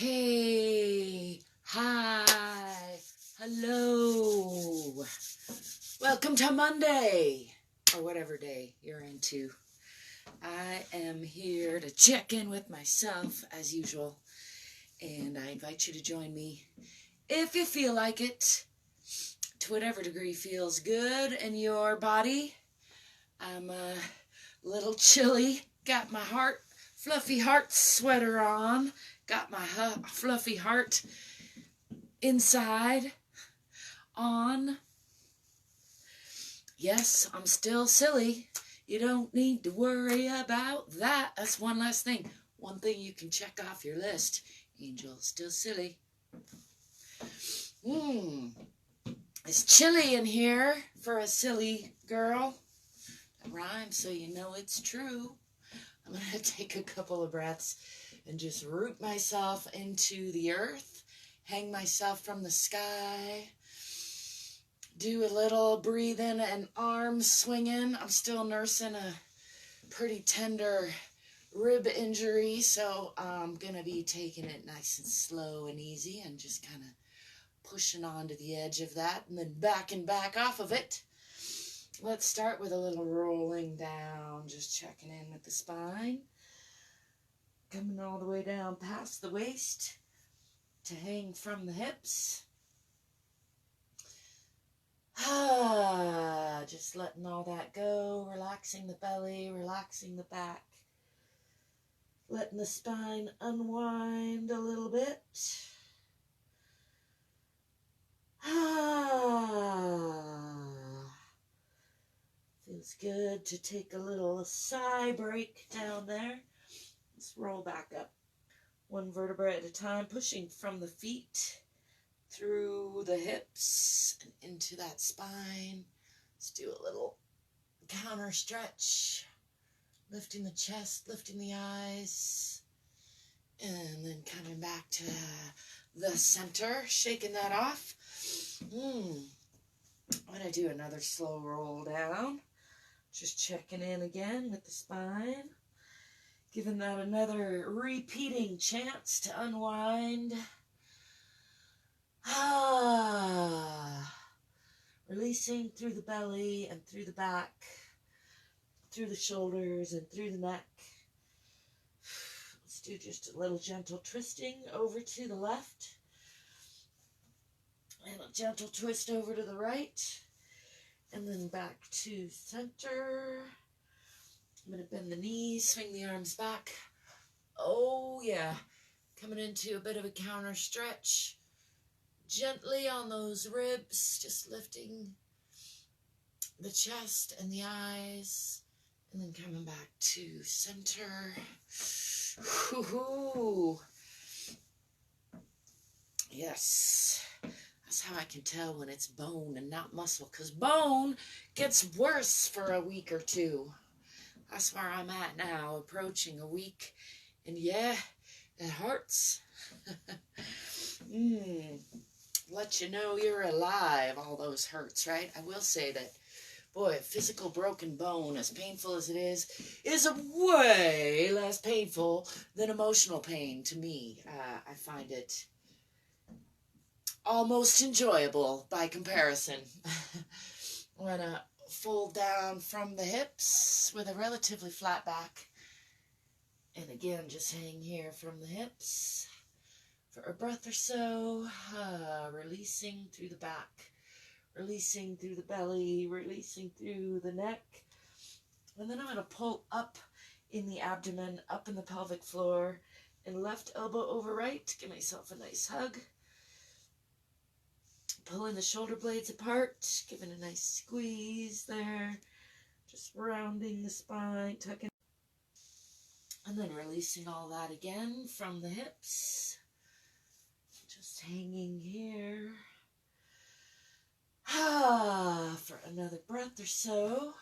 Hey, hi, hello. Welcome to Monday, or whatever day you're into. I am here to check in with myself as usual, and I invite you to join me if you feel like it, to whatever degree feels good in your body. I'm a little chilly, got my fluffy heart sweater on, got my fluffy heart inside on. Yes, I'm still silly. You don't need to worry about that. That's one less thing. One thing you can check off your list. Angel, still silly. It's chilly in here for a silly girl. That rhymes, so you know it's true. I'm going to take a couple of breaths and just root myself into the earth, hang myself from the sky, do a little breathing and arm swinging. I'm still nursing a pretty tender rib injury, so I'm going to be taking it nice and slow and easy and just kind of pushing onto the edge of that and then backing back off of it. Let's start with a little rolling down, just checking in with the spine. Coming all the way down past the waist to hang from the hips. Just letting all that go, relaxing the belly, relaxing the back. Letting the spine unwind a little bit. Feels good to take a little sigh break down there. Let's roll back up. One vertebra at a time, pushing from the feet through the hips and into that spine. Let's do a little counter stretch. Lifting the chest, lifting the eyes. And then coming back to the center, shaking that off. I'm going to do another slow roll down. Just checking in again with the spine. Giving that another repeating chance to unwind. Releasing through the belly and through the back, through the shoulders and through the neck. Let's do just a little gentle twisting over to the left. And a gentle twist over to the right. And then back to center. I'm going to bend the knees, swing the arms back. Oh, yeah. Coming into a bit of a counter stretch. Gently on those ribs, just lifting the chest and the eyes. And then coming back to center. Woo-hoo. Yes. That's how I can tell when it's bone and not muscle. Because bone gets worse for a week or two. That's where I'm at now, approaching a week. And yeah, it hurts. Let you know you're alive, all those hurts, right? I will say that, boy, physical broken bone, as painful as it is way less painful than emotional pain to me. I find it almost enjoyable by comparison. I'm going to fold down from the hips with a relatively flat back. And again, just hang here from the hips for a breath or so. Releasing through the back, releasing through the belly, releasing through the neck. And then I'm going to pull up in the abdomen, up in the pelvic floor, and left elbow over right. Give myself a nice hug. Pulling the shoulder blades apart, giving a nice squeeze there. Just rounding the spine, tucking. And then releasing all that again from the hips. Just hanging here. For another breath or so.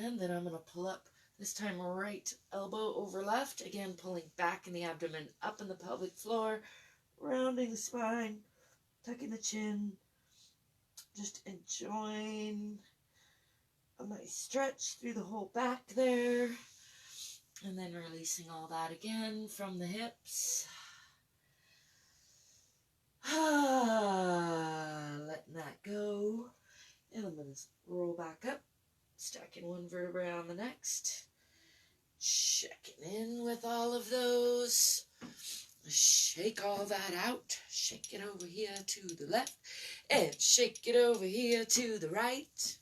And then I'm going to pull up, this time right elbow over left. Again, pulling back in the abdomen, up in the pelvic floor. Rounding the spine, tucking the chin, just enjoying a nice stretch through the whole back there. And then releasing all that again from the hips. Letting that go. And I'm going to roll back up, stacking one vertebrae on the next. Checking in with all of those. Shake all that out. Shake it over here to the left. And shake it over here to the right.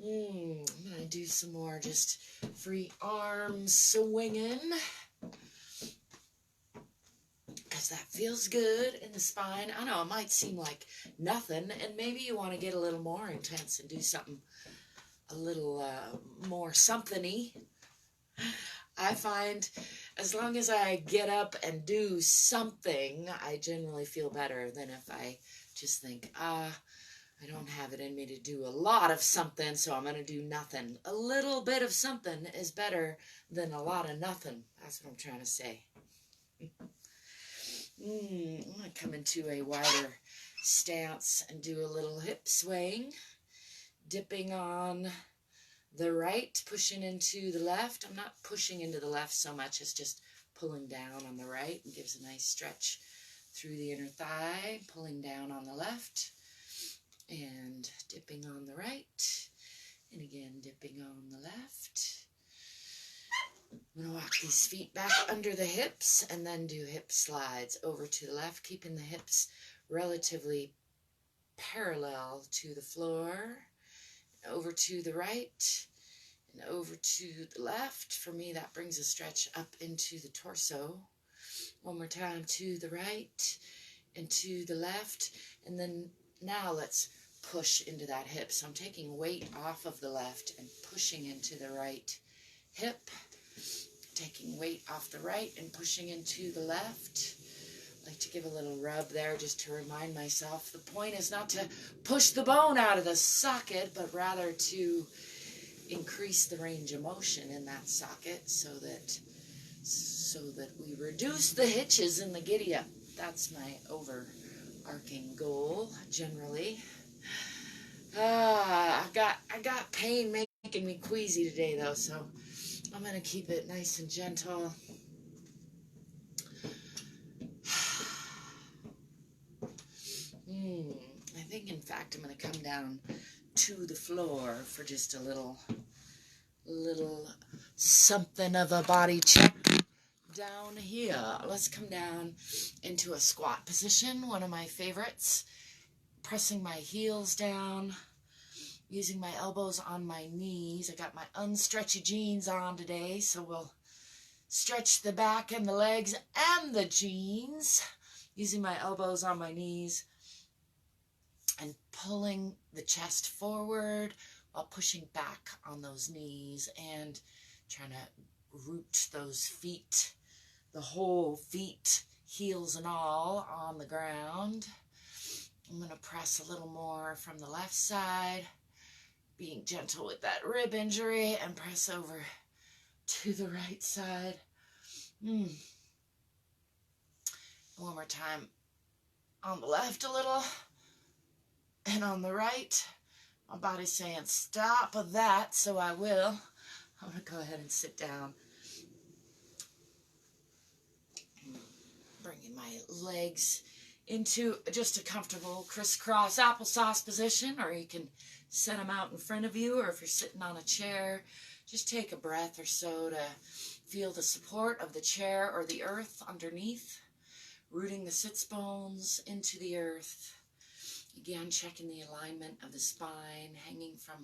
I'm going to do some more just free arm swinging. Because that feels good in the spine. I know it might seem like nothing, and maybe you want to get a little more intense and do something a little more something-y. I find as long as I get up and do something, I generally feel better than if I just think, I don't have it in me to do a lot of something, so I'm going to do nothing. A little bit of something is better than a lot of nothing. That's what I'm trying to say. I'm going to come into a wider stance and do a little hip swaying. Dipping on the right, pushing into the left. I'm not pushing into the left so much as just pulling down on the right. It gives a nice stretch through the inner thigh. Pulling down on the left. And dipping on the right. And again, dipping on the left. I'm going to walk these feet back under the hips and then do hip slides over to the left, keeping the hips relatively parallel to the floor. Over to the right and over to the left. For me, that brings a stretch up into the torso. One more time, to the right and to the left. And then now let's push into that hip. So I'm taking weight off of the left and pushing into the right hip. Taking weight off the right and pushing into the left. I like to give a little rub there just to remind myself the point is not to push the bone out of the socket, but rather to increase the range of motion in that socket so that we reduce the hitches in the giddy up. That's my overarching goal generally. I got pain making me queasy today though, so I'm going to keep it nice and gentle. I think, in fact, I'm going to come down to the floor for just a little something of a body check down here. Let's come down into a squat position, one of my favorites. Pressing my heels down. Using my elbows on my knees. I got my unstretchy jeans on today, so we'll stretch the back and the legs and the jeans. Using my elbows on my knees and pulling the chest forward while pushing back on those knees and trying to root those feet, the whole feet, heels and all, on the ground. I'm going to press a little more from the left side. Being gentle with that rib injury and press over to the right side. One more time on the left a little and on the right. My body's saying stop that, so I will. I'm going to go ahead and sit down. Bringing my legs into just a comfortable crisscross applesauce position, or you can set them out in front of you, or if you're sitting on a chair, just take a breath or so to feel the support of the chair or the earth underneath, rooting the sits bones into the earth. Again, checking the alignment of the spine, hanging from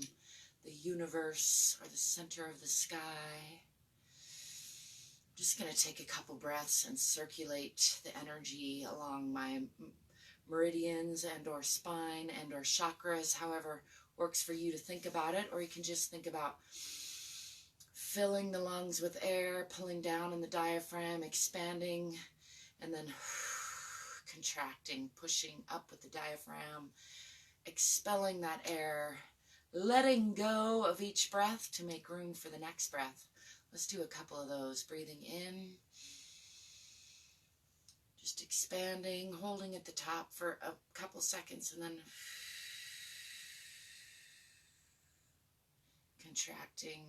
the universe or the center of the sky. Just going to take a couple breaths and circulate the energy along my meridians and or spine and or chakras, however works for you to think about it. Or you can just think about filling the lungs with air, pulling down in the diaphragm, expanding, and then contracting, pushing up with the diaphragm, expelling that air, letting go of each breath to make room for the next breath. Let's do a couple of those. Breathing in, just expanding, holding at the top for a couple seconds, and then contracting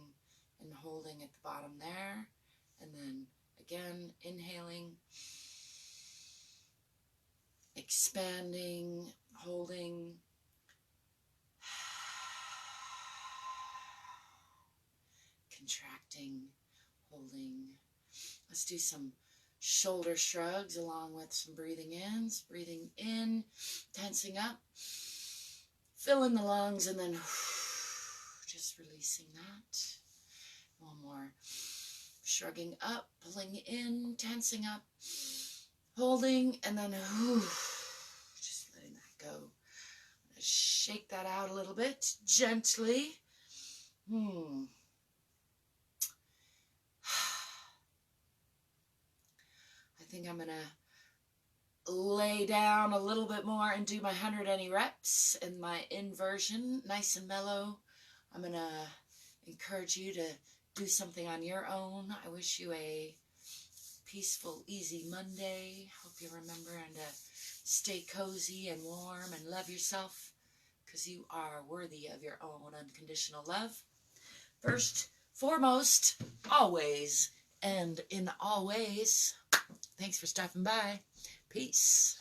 and holding at the bottom there. Again, inhaling, expanding, holding, contracting, holding. Let's do some shoulder shrugs along with some breathing ins. Breathing in, tensing up, filling the lungs, and then just releasing that. One more. Shrugging up, pulling in, tensing up, holding, and then just letting that go. Shake that out a little bit, gently. I think I'm going to lay down a little bit more and do my 100 any reps in my inversion, nice and mellow. I'm going to encourage you to do something on your own. I wish you a peaceful, easy Monday. Hope you remember and to stay cozy and warm and love yourself, because you are worthy of your own unconditional love. First, foremost, always, and in always. Thanks for stopping by. Peace.